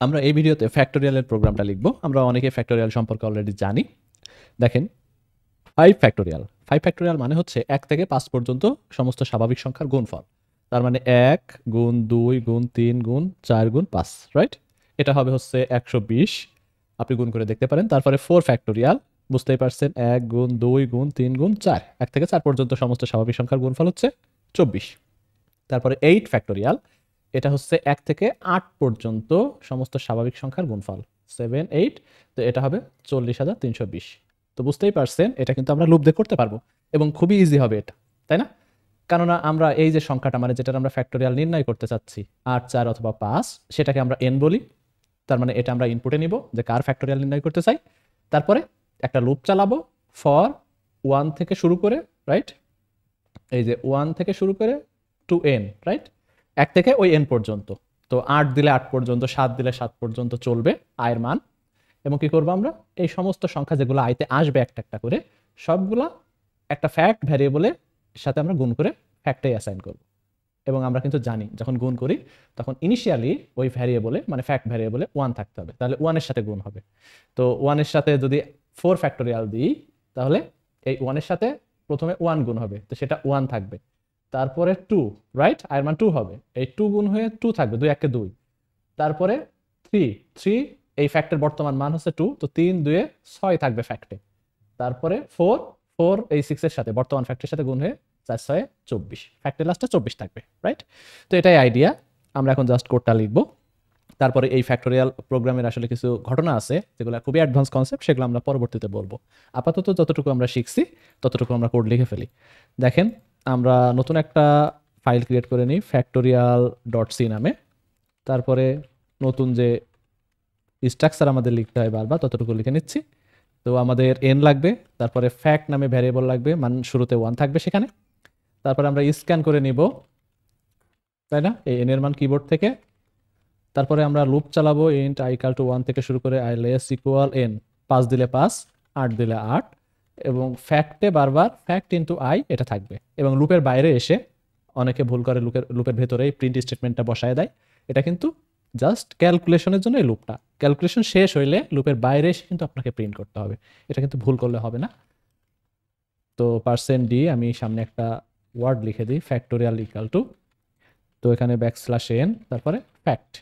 আমরা এই ভিডিওতে ফ্যাক্টোরিয়ালের প্রোগ্রামটা লিখব। আমরা অনেকে ফ্যাক্টোরিয়াল সম্পর্কে অলরেডি জানি। দেখেন 5 ফ্যাক্টোরিয়াল মানে হচ্ছে 1 থেকে 5 পর্যন্ত সমস্ত স্বাভাবিক সংখ্যার গুণফল। তার মানে 1 গুণ 2 গুণ 3 গুণ 4 গুণ 5, রাইট? এটা হবে হচ্ছে 120। আপনি গুণ করে দেখতে পারেন। তারপরে 4 ফ্যাক্টোরিয়াল, বুঝতেই পারছেন 1 গুণ 2 গুণ 3 গুণ 4, 1 থেকে 4 পর্যন্ত সমস্ত স্বাভাবিক সংখ্যার গুণফল হচ্ছে 24। তারপরে 8 ফ্যাক্টোরিয়াল, এটা হচ্ছে 1 থেকে 8 পর্যন্ত সমস্ত স্বাভাবিক সংখ্যার গুণফল, 7 8, তো এটা হবে 40,320। তো বুঝতেই পারছেন এটা কিন্তু আমরা লুপ দিয়ে করতে পারবো এবং খুবই ইজি হবে এটা, তাই না? কেননা আমরা এই যে সংখ্যাটা মানে যেটা আমরা ফ্যাক্টোরিয়াল নির্ণয় করতে চাচ্ছি 8 4 অথবা 5, সেটাকে আমরা n বলি। তার মানে এটা আমরা ইনপুটে নিব যে কার ফ্যাক্টোরিয়াল নির্ণয় করতে চাই। তারপরে একটা লুপ চালাবো ফর 1 থেকে শুরু করে, রাইট? এই যে 1 থেকে শুরু করে টু n, রাইট? 1 থেকে ওই n পর্যন্ত। তো 8 দিলে 8 পর্যন্ত, 7 দিলে 7 পর্যন্ত চলবে আয়ের মান। এবং কি করব আমরা, এই সমস্ত সংখ্যা যেগুলো আইতে আসবে একটা একটা করে সবগুলা একটা ফ্যাক্ট ভ্যারিয়েবলের সাথে আমরা গুণ করে ফ্যাক্টে অ্যাসাইন করব। এবং আমরা কিন্তু জানি যখন গুণ করি তখন ইনিশিয়ালি ওই ভ্যারিয়েবলে মানে ফ্যাক্ট ভ্যারিয়েবলে 1 থাকতে হবে, তাহলে 1 এর সাথে গুণ হবে। তো 1 এর সাথে যদি 4 ফ্যাক্টোরিয়াল দিই তাহলে এই 1 এর সাথে প্রথমে 1 গুণ হবে, তো সেটা 1 থাকবে। তারপরে 2, রাইট? আয়ের মান 2 হবে, এই 2 গুণ হয়ে 2 থাকবে, 2 1 2। তারপরে 3 এই ফ্যাক্টের বর্তমান মান হচ্ছে 2, তো 3 2 এ 6 থাকবে ফ্যাক্টে। তারপরে 4 এই 6 এর সাথে বর্তমান ফ্যাক্টের সাথে গুণ হয়ে 4 6 24, ফ্যাক্টের লাস্টে 24 থাকবে, রাইট? তো এটাই আইডিয়া। আমরা এখন জাস্ট কোডটা লিখব। তারপরে এই ফ্যাক্টোরিয়াল প্রোগ্রামের আসলে কিছু ঘটনা আছে যেগুলো খুবই অ্যাডভান্স কনসেপ্ট, সেগুলো আমরা পরবর্তীতে বলবো। আপাতত যতটুকু আমরা শিখছি ততটুকু আমরা কোড লিখে ফেলি। দেখেন আমরা নতুন একটা ফাইল ক্রিয়েট করে নিই factorial.c নামে। তারপরে নতুন যে স্ট্রাকচার আমাদের লিখতে হয় বারবার ততটুকু লিখে নিচ্ছি। তো আমাদের n লাগবে, তারপরে ফ্যাক্ট নামে ভ্যারিয়েবল লাগবে, মান শুরুতে 1 থাকবে সেখানে। তারপরে আমরা স্ক্যান করে নিব, তাই না, এই n এর মান কিবোর্ড থেকে। তারপরে আমরা লুপ চালাবো int i equal to 1 থেকে শুরু করে i less equal n, 5 দিলে 5, 8 দিলে 8, এবং ফ্যাক্টে বারবার ফ্যাক্ট ইনটু i এটা থাকবে। এবং লুপের বাইরে এসে অনেকে ভুল করে লুপের ভেতরে প্রিন্ট স্টেটমেন্টটা বসায় দেয়, এটা কিন্তু জাস্ট ক্যালকুলেশনের জন্য। এই লুপটা ক্যালকুলেশন শেষ হইলে লুপের বাইরে এসে কিন্তু আপনাকে প্রিন্ট করতে হবে, এটা কিন্তু ভুল করলে হবে না। তো %d আমি সামনে একটা ওয়ার্ড লিখে দিই ফ্যাক্টোরিয়াল ইকুয়াল টু, তো এখানে \n তারপরে ফ্যাক্ট।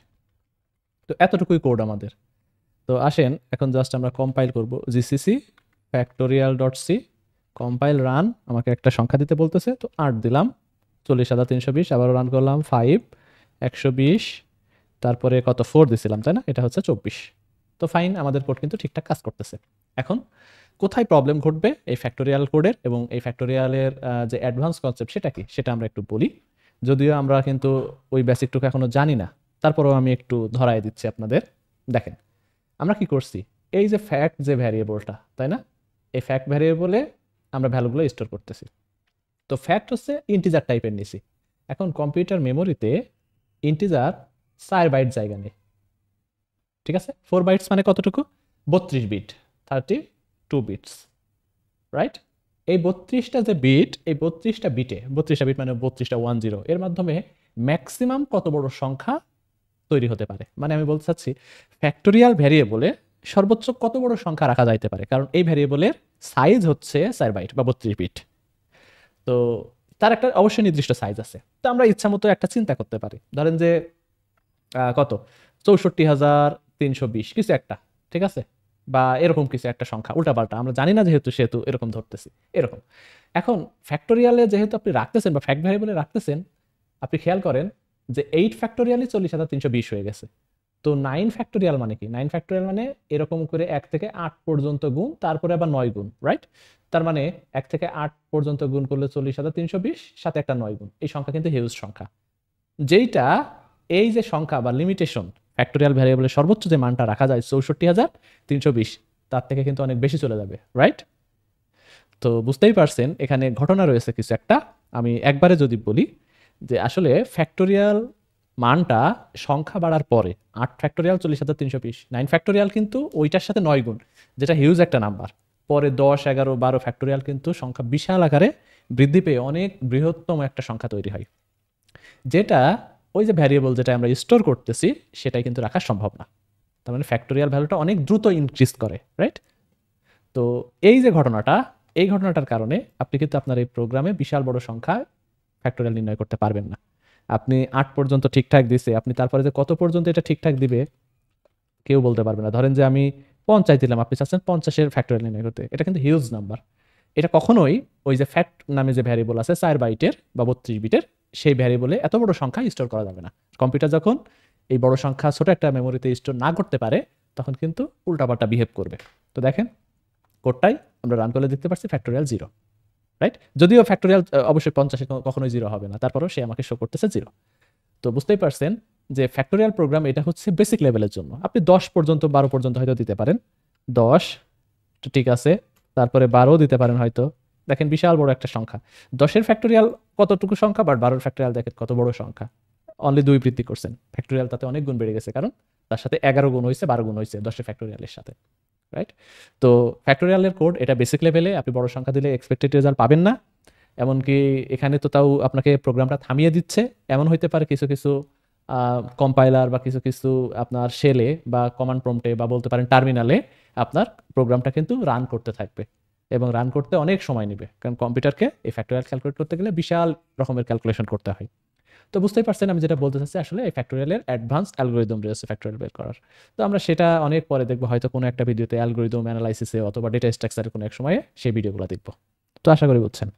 তো এতটুকুই কোড আমাদের। তো আসেন এখন জাস্ট আমরা কম্পাইল করব, gcc factorial.c কম্পাইল রান। আমাকে একটা সংখ্যা দিতে বলতেছে, তো 8 দিলাম, 40,320। আবারও রান করলাম 5 120, তারপরে কত 4 দিছিলাম, তাই না, এটা হচ্ছে 24। তো ফাইন, আমাদের কোড কিন্তু ঠিকঠাক কাজ করতেছে। এখন কোথায় প্রবলেম ঘটবে এই ফ্যাক্টোরিয়াল কোডের এবং এই ফ্যাক্টোরিয়ালের যে অ্যাডভান্স কনসেপ্ট সেটা কি সেটা আমরা একটু বলি। যদিও আমরা কিন্তু ওই বেসিকটুকু এখনো জানি না, তারপরেও আমি একটু ধরায় দিচ্ছি আপনাদের। দেখেন আমরা কি করছি, এই যে ফ্যাক্ট যে ভ্যারিয়েবলটা, তাই না, এই ফ্যাক্ট ভ্যারিয়েবলে আমরা ভ্যালুগুলো স্টোর করতেছি। তো ফ্যাক্ট হচ্ছে ইন্টিজার টাইপের নিছি। এখন কম্পিউটার মেমোরিতে ইন্টিজার 4 বাইট জায়গা নেই, ঠিক আছে? 4 বাইটস মানে কতটুকু, 32 বিট, 32 বিটস, রাইট? এই 32টা যে বিট, এই 32টা বিট মানে 32টা 10, এর মাধ্যমে ম্যাক্সিমাম কত বড় সংখ্যা তৈরি হতে পারে। মানে আমি বলতে চাচ্ছি ফ্যাক্টোরিয়াল ভ্যারিয়েবলে সর্বোচ্চ কত বড় সংখ্যা রাখা যাইতে পারে, কারণ এই ভ্যারিয়েবলের সাইজ হচ্ছে 4 বাইট বা 32 বিট। তো তার একটা অবশ্যই নির্দিষ্ট সাইজ আছে। তো আমরা ইচ্ছা মতো একটা চিন্তা করতে পারি, ধরেন যে কত 64,320 কিছু একটা, ঠিক আছে, বা এরকম কিছু একটা সংখ্যা উল্টাপাল্টা, আমরা জানি না যেহেতু সেহেতু এরকম ধরতেছি এরকম। এখন ফ্যাক্টোরিয়ালে যেহেতু আপনি রাখতেছেন বা ফ্যাক্ট ভ্যারিয়েবলে রাখতেছেন, আপনি খেয়াল করেন যে 8 ফ্যাক্টোরিয়ালই 40,320 হয়ে গেছে। তো 9 ফ্যাক্টোরিয়াল মানে কি, 9 ফ্যাক্টোরিয়াল মানে এরকম করে 1 থেকে 8 পর্যন্ত গুণ, তারপরে আবার 9 গুণ, রাইট? তার মানে 1 থেকে 8 পর্যন্ত গুণ করলে 40,320, সাথে একটা 9 গুণ, এই সংখ্যা কিন্তু হিউজ সংখ্যা। যেইটা এই যে সংখ্যা বা লিমিটেশন ফ্যাক্টোরিয়াল ভ্যারিয়েবলের সর্বোচ্চ যে মানটা রাখা যায় 64,320, তার থেকে কিন্তু অনেক বেশি চলে যাবে, রাইট? তো বুঝতেই পারছেন এখানে ঘটনা রয়েছে কিছু একটা। আমি একবারে যদি বলি যে আসলে ফ্যাক্টোরিয়াল মানটা সংখ্যা বাড়ার পরে 8 ফ্যাক্টোরিয়াল 40,320, 9 ফ্যাক্টোরিয়াল কিন্তু ওইটার সাথে 9 গুণ, যেটা হিউজ একটা নাম্বার। পরে 10 11 12 ফ্যাক্টোরিয়াল কিন্তু সংখ্যা বিশাল আকারে বৃদ্ধি পেয়ে অনেক বৃহত্তম একটা সংখ্যা তৈরি হয়, যেটা ওই যে ভ্যারিয়েবল যেটা আমরা স্টোর করতেছি সেটাই কিন্তু রাখা সম্ভব না। তার মানে ফ্যাক্টোরিয়াল ভ্যালুটা অনেক দ্রুত ইনক্রিজ করে, রাইট? তো এই যে ঘটনাটা, এই ঘটনাটার কারণে আপনি কিন্তু আপনার এই প্রোগ্রামে বিশাল বড় সংখ্যা ফ্যাক্টোরিয়াল নির্ণয় করতে পারবেন না। আপনি 8 পর্যন্ত ঠিকঠাক দিছে, আপনি তারপরে যে কত পর্যন্ত এটা ঠিকঠাক দিবে কেউ বলতে পারবে না। ধরেন যে আমি 50 দিলাম, আপনি চাচ্ছেন 50-এর ফ্যাক্টোরিয়াল নির্ণয় করতে, এটা কিন্তু হিউজ নাম্বার। এটা কখনোই ওই যে ফ্যাক্ট নামে যে ভ্যারিয়েবল আছে 4 বাইটের বা 32 বিটের, সেই ভ্যারিয়েবলে এত বড় সংখ্যা স্টোর করা যাবে না। কম্পিউটার যখন এই বড় সংখ্যা ছোট একটা মেমোরিতে স্টোর না করতে পারে তখন কিন্তু উল্টাপাল্টা বিহেভ করবে। তো দেখেন কোডটাই আমরা রান করলে দেখতে পাচ্ছি ফ্যাক্টোরিয়াল 0, রাইট? যদিও ফ্যাক্টোরিয়াল অবশ্যই 50-এ কখনোই 0 হবে না, তারপরেও সে আমাকে শো করতেছে 0। তো বুঝতেই পারছেন যে ফ্যাক্টোরিয়াল প্রোগ্রাম এটা হচ্ছে বেসিক লেভেলের জন্য। আপনি 10 পর্যন্ত 12 পর্যন্ত হয়তো দিতে পারেন, 10 তো ঠিক আছে, তারপরে 12 দিতে পারেন হয়তো। দেখেন বিশাল বড় একটা সংখ্যা। 10-এর ফ্যাক্টোরিয়াল কতটুকু সংখ্যা, বাট 12-এর ফ্যাক্টোরিয়াল দেখেন কত বড় সংখ্যা। অনলি 2 বৃদ্ধি করছেন, ফ্যাক্টোরিয়াল তাতে অনেক গুণ বেড়ে গেছে, কারণ তার সাথে 11 গুণ হয়েছে, 12 গুণ হয়েছে 10-এর ফ্যাক্টোরিয়ালের সাথে, রাইট? তো ফ্যাক্টোরিয়ালের কোড এটা বেসিক লেভেলে, আপনি বড় সংখ্যা দিলে এক্সপেক্টেড রেজাল্ট পাবেন না। এমনকি এখানে তো তাও আপনাকে প্রোগ্রামটা থামিয়ে দিচ্ছে। এমন হইতে পারে কিছু কিছু কম্পাইলার বা কিছু কিছু আপনার শেলে বা কমান্ড প্রম্পটে বা বলতে পারেন টার্মিনালে আপনার প্রোগ্রামটা কিন্তু রান করতে থাকবে, এবং রান করতে অনেক সময় নেবে, কারণ কম্পিউটারকে এই ফ্যাক্টোরিয়াল ক্যালকুলেট করতে গেলে বিশাল রকমের ক্যালকুলেশন করতে হয়। তো বুঝতেই পারছেন আমি যেটা বলতে চাচ্ছি, আসলে এই ফ্যাক্টোরিয়ালের অ্যাডভান্সড অ্যালগোরিদম রয়েছে ফ্যাক্টোরিয়াল বের করার। তো আমরা সেটা অনেক পরে দেখবো, হয়তো কোনো একটা ভিডিওতে অ্যালগোরিদম অ্যানালাইসিসে অথবা ডেটা স্ট্রাকচারের কোনো এক সময়ে সেই ভিডিওগুলো দেখবো। তো আশা করি বুঝছেন।